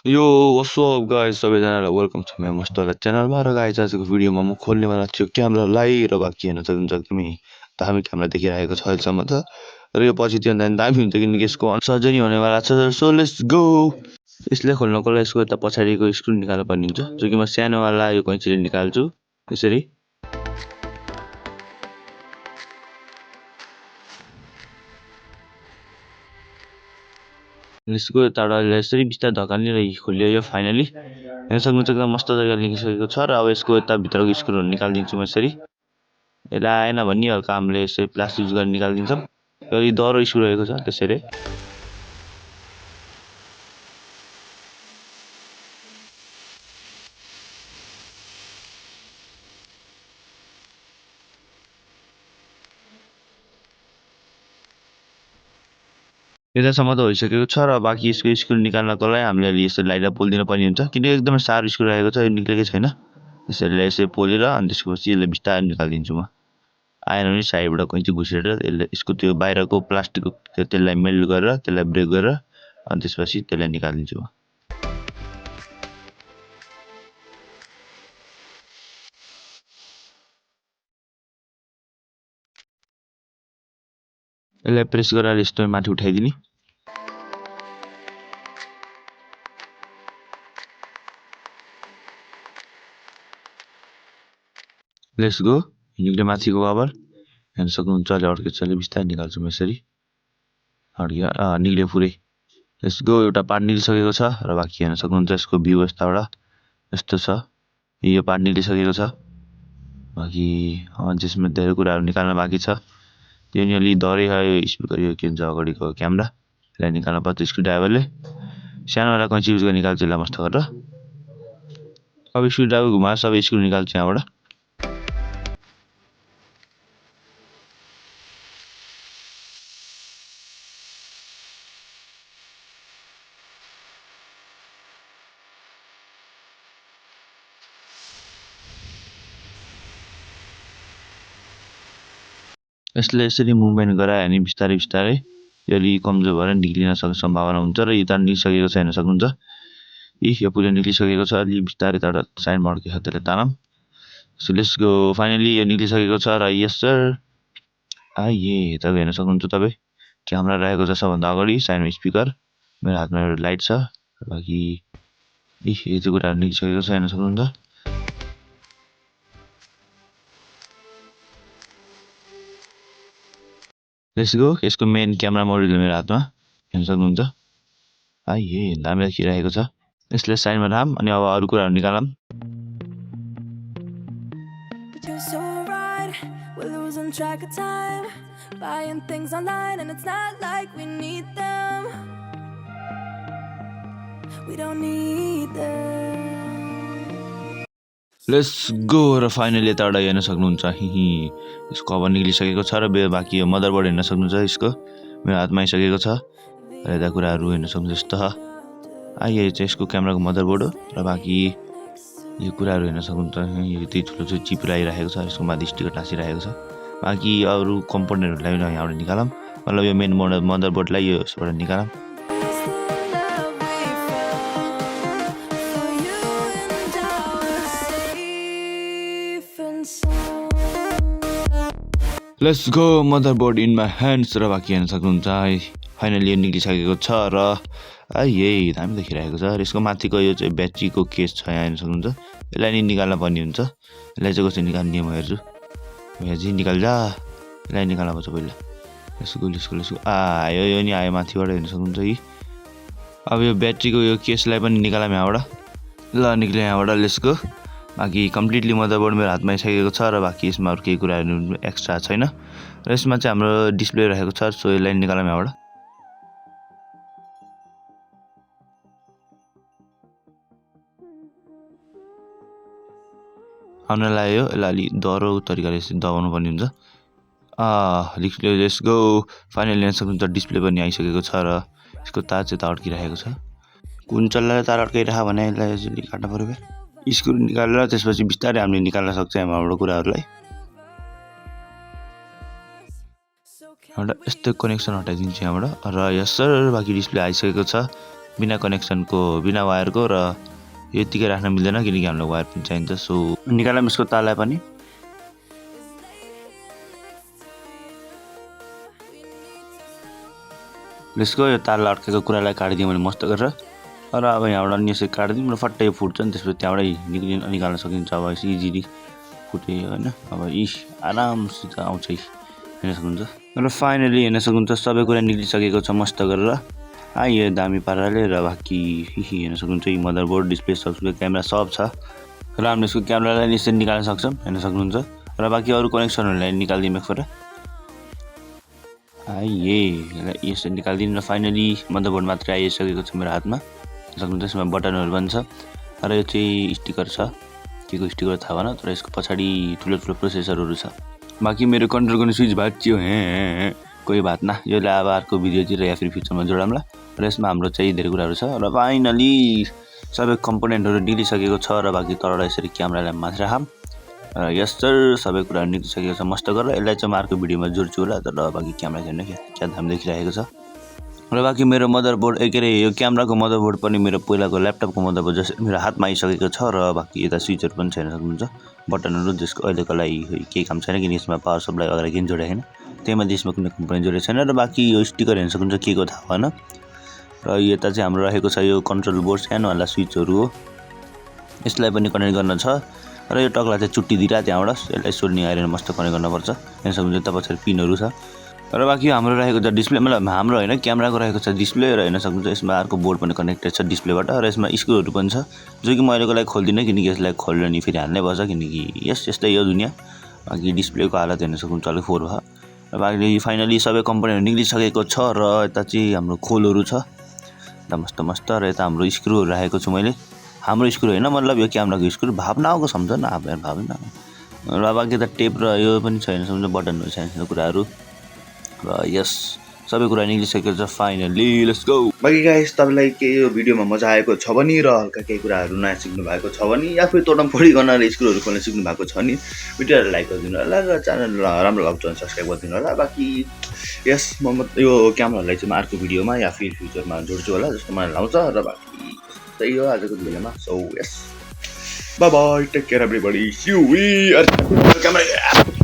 Yo what's up guys सबैजनालाई welcome छ मेरो मस्तवाला च्यानलमा र गाइस आजको भिडियोमा म खोल्नेवाला छु क्यामेरालाई र बाँकी हेर्न सक्नुहुन्छ एकदमै दामी क्यामेरा देखिरहेको छ अहिलेसम्म त र यो पछि त्यो दामी हुन्छ किनकि यसको सर्जरी हुनेवाला छ सो लेट्स गो यसले खोल्नको लागि यसको यता पछाडिको स्क्रू निकाल्नु पर्ने हुन्छ जो कि म सानोवाला यो कैँचीले निकाल्छु यसरी यसको यताबाट यसरी बिस्तारै धकाल्ने र खोलियो यो फाइनली हेर्न सक्नुहुन्छ एकदम मस्त तरिकाले निस्किसकेको छ र अब यसको यता भित्रको स्क्रूहरू निकालिदिन्छु म यसरी यसलाई आएन भने हल्का हामीले यसरी प्लास्टिक युज गरेर निकालिदिन्छौँ यो दह्रो स्क्रू रहेको छ त्यसरी यतासम्म त भइसकेको छ र बाँकी यसको स्क्रू निकाल्नको लागि हामीले अलि यसरी लाइटलाई पोलिदिनु पर्ने हुन्छ किनकि एकदमै साह्रो स्क्रू रहेको छ यो निक्लेकै छैन यसरी यसरी पोलेर अनि त्यसपछि यसलाई बिस्तारै निकालिदिन्छु म आएन भने साइडबाट कैँची घुसेर यसले यसको त्यो बाहिरको प्लास्टिकको त्यसलाई मेल्ट गरेर त्यसलाई ब्रेक गरेर अनि त्यसपछि त्यसलाई निकालिदिन्छु म यसलाई प्रेस गरेर यस्तो माथि उठाइदिने लेट्स गो निक्ले माथिको कभर हेर्न सक्नुहुन्छ अहिले अड्केछ अहिले बिस्तारै निकाल्छु म यसरी अड्क्यो निक्ल्यो पुरै यसको एउटा पार्ट निक्लिसकेको छ र बाँकी हेर्न सक्नुहुन्छ यसको भ्यू यताबाट यस्तो छ यो पार्ट निक्लिसकेको छ बाँकी त्यसमा धेरै कुराहरू निकाल्न बाँकी छ त्यो नि अलि डरै यो स्पिकर यो के भन्छ अगाडिको क्यामेरा यसलाई निकाल्न पर्छ स्क्रु ड्राइभरले सानोवाला कैँची युज गरेर निकाल्छु यसलाई मस्त गरेर अब स्क्रु ड्राइभर घुमाएर सबै स्क्रु निकाल्छु यहाँबाट यसले यसरी मुभमेन्ट गरायो भने बिस्तारै बिस्तारै यो अलि कमजोर भएर निक्लिन सक्ने सम्भावना हुन्छ र यो त निक्लिसकेको छ हेर्न सक्नुहुन्छ यो पुरै निक्लिसकेको छ अलि बिस्तारै तर साइडमा अड्केको छ त्यसले तानम सो लेट्स गो फाइनली यो निक्लिसकेको छ र यस सर तपाईँ हेर्न सक्नुहुन्छ तपाईँ क्यामेरा रहेको छ सबभन्दा अगाडि साइडमा स्पिकर मेरो हातमा एउटा लाइट छ बाँकी यो चाहिँ कुराहरू निक्लिसकेको छ हेर्न सक्नुहुन्छ लेट्स गो यसको मेन क्यामेरा मोड्युल मेरो हातमा हेर्न सक्नुहुन्छ दामी देखिरहेको छ यसले साइडमा राम अनि अब अरू कुराहरू निकालौँ लेट्स गो र फाइनली यताबाट हेर्न सक्नुहुन्छ यसको कभर निक्लिसकेको छ र बाँकी यो मदरबोर्ड हेर्न सक्नुहुन्छ यसको मेरो हातमा आइसकेको छ र यता कुराहरू हेर्न सक्नुहुन्छ यस्तो यो चाहिँ यसको क्यामेराको मदरबोर्ड हो र बाँकी यो कुराहरू हेर्न सक्नुहुन्छ यो यति ठुलो चाहिँ चिप लगाइरहेको छ यसको माथि स्टिकर टाँसिरहेको छ बाँकी अरू कम्पोनेन्टहरूलाई पनि यहाँबाट निकालौँ मतलब यो मेन मदरबोर्डलाई यो यसबाट निकालौँ let's go motherboard in my hands र बाँकी हेर्न सक्नुहुन्छ फाइनली यो निक्लिसकेको छ र यही दामी देखिरहेको छ र यसको माथिको यो चाहिँ ब्याट्रीको केस छ यहाँ हेर्न सक्नुहुन्छ यसलाई नि निकाल्न पर्ने हुन्छ यसलाई चाहिँ कसरी निकाल्ने म हेर्छु हेर्छु निकाल्छ यसलाई निकाल्न पर्छ पहिला यसको यो नि आयो माथिबाट हेर्न सक्नुहुन्छ कि अब यो ब्याट्रीको यो केसलाई पनि निकालौँ यहाँबाट ल निक्ल्यो यहाँबाट लेट्सको बाँकी कम्प्लिटली मदरबोर्ड मेरो हातमा आइसकेको छ र बाँकी यसमा अरू केही कुराहरू एक्स्ट्रा छैन र यसमा चाहिँ हाम्रो डिस्प्ले रहेको छ सो यसलाई निकालौँ यहाँबाट आउन लाग्यो यसलाई अलिक डह्रो तरिकाले दबाउनु पर्ने हुन्छ लेट्स गो फाइनली हेर्न सक्नुहुन्छ डिस्प्ले पनि आइसकेको छ र यसको तार चाहिँ त अड्किरहेको छ कुन चल्लाले तार अड्काइरह भने यसलाई काट्नु पऱ्यो फेरि स्क्रु निकालेर त्यसपछि बिस्तारै हामीले निकाल्न सक्छ यहाँबाट कुराहरूलाई यस्तो कनेक्सन हटाइदिन्छु यहाँबाट र यस सर बाँकी डिस्प्ले आइसकेको छ बिना कनेक्सनको बिना वायरको र यतिकै राख्न मिल्दैन किनकि हामीलाई वायर पनि चाहिन्छ। सो निकालौँ यसको तारलाई पनि। यसको यो तारलाई अड्केको कुरालाई काटिदिउँ भने मस्त गरेर र अब यहाँबाट अनि यसरी काटिदिउँ र फट्टै फुट्छ नि, त्यसपछि त्यहाँबाटै निकाल्न सकिन्छ। अब इजिली फुट्यो होइन, अब आरामसित आउँछ हेर्न सक्नुहुन्छ। र फाइनली हेर्न सक्नुहुन्छ सबै कुरा निक्लिसकेको छ मस्त गरेर यो दामी पाराले। र बाँकी हेर्न सक्नुहुन्छ यो मदरबोर्ड, डिस्प्ले, सब क्यामेरा सब छ र हामीले यसको क्यामेरालाई यसरी निकाल्न सक्छौँ हेर्न सक्नुहुन्छ। र बाँकी अरू कनेक्सनहरूलाई निकालिदिउँ एकपल्ट। यसरी निकालिदिउँ र फाइनली मदरबोर्ड मात्रै आइसकेको छ मेरो हातमा सक्नुहुन्छ। यसमा बटनहरू पनि छ र यो चाहिँ स्टिकर छ, के को स्टिकर थाहा भएन, तर यसको पछाडि ठुलो ठुलो प्रोसेसरहरू छ। बाँकी मेरो कन्ट्रोल गर्ने स्विच भाँच्यो कोही बात न, यसलाई अब अर्को भिडियोतिर या फिर फ्युचरमा जोडाउँला। र यसमा हाम्रो चाहिँ धेरै कुराहरू छ र फाइनली सबै कम्पोनेन्टहरू निक्लिसकेको छ र बाँकी तलबाट यसरी क्यामेरालाई माथि राखौँ र यस सर सबै कुराहरू निक्लिसकेको छ मस्त गरेर। यसलाई चाहिँ म अर्को भिडियोमा जोड्छु होला, तर बाँकी क्यामेरा हेर्न क्या दामी देखिरहेको छ। र बाँकी मेरो मदरबोर्ड के अरे यो क्यामेराको मदरबोर्ड पनि मेरो पहिलाको ल्यापटपको मदरबोर्ड जसरी मेरो हातमा आइसकेको छ। र बाँकी यता स्विचहरू पनि छ हेर्न सक्नुहुन्छ, बटनहरू, जसको अहिलेको लागि केही काम छैन किनकि यसमा पावर सप्लाई वगैरह केही जोडेको छैन, त्यही मध्ये यसमा कुनै कम्पोनेन्ट जोडेको छैन। र बाँकी यो स्टिकर हेर्न सक्नुहुन्छ के को थाहा भएन। र यता चाहिँ हाम्रो रहेको छ यो कन्ट्रोल बोर्ड, सानोवाला स्विचहरू हो, यसलाई पनि कनेक्ट गर्न छ। र यो टक्ला चाहिँ चुट्टिदिएर त्यहाँबाट यसलाई सोल्डिङ आइरन मस्त कनेक्ट गर्नुपर्छ हेर्न सक्नुहुन्छ। यता पछाडि पिनहरू छ। र बाँकी हाम्रो रहेको छ डिस्प्ले, मतलब हाम्रो होइन क्यामेराको रहेको छ डिस्प्ले। र हेर्न सक्नुहुन्छ यसमा अर्को बोर्ड पनि कनेक्टेड छ डिस्प्लेबाट। र यसमा स्क्रुहरू पनि छ जो कि म अहिलेको लागि खोल्दिनँ किनकि यसलाई खोल्यो नि फेरि हाल्नै पर्छ किनकि यस्तै हो दुनियाँ। बाँकी डिस्प्लेको हालत हेर्न सक्नुहुन्छ अलिक फोहोर भयो। र बाँकी फाइनली सबै कम्पोनेन्टहरू निक्लिसकेको छ र यता चाहिँ हाम्रो खोलहरू छ मस्त मस्त। र यता हाम्रो स्क्रुहरू राखेको छु मैले, हाम्रो स्क्रु होइन मतलब यो क्यामेराको स्क्रु, भावनाको सम्झ न अब यार भावना। र बाँकी त टेप र यो पनि छ हेर्न सक्नुहुन्छ, बटनहरू सानो सानो कुराहरू। र यस सबै कुरा निक्लिसकेको छ फाइनली, लेट्स गो। बाँकी गाइस तपाईँलाई के यो भिडियोमा मजा आएको छ भने र हल्का केही कुराहरू नयाँ सिक्नु भएको छ भने या फिर तोडमफोडी गर्न र स्क्रुहरू खोल्न सिक्नु भएको छ भने भिडियोलाई लाइक गरिदिनु होला र च्यानल राम्रो लाग्छ भने सब्सक्राइब गरिदिनु होला। बाँकी यस म यो क्यामेराहरूलाई चाहिँ म अर्को भिडियोमा या फिर फ्युचरमा जोड्छु होला जस्तो मलाई लाग्छ। र बाँकी त्यही हो आजको भिडियोमा। So yes bye bye, take care everybody, see you we are camera.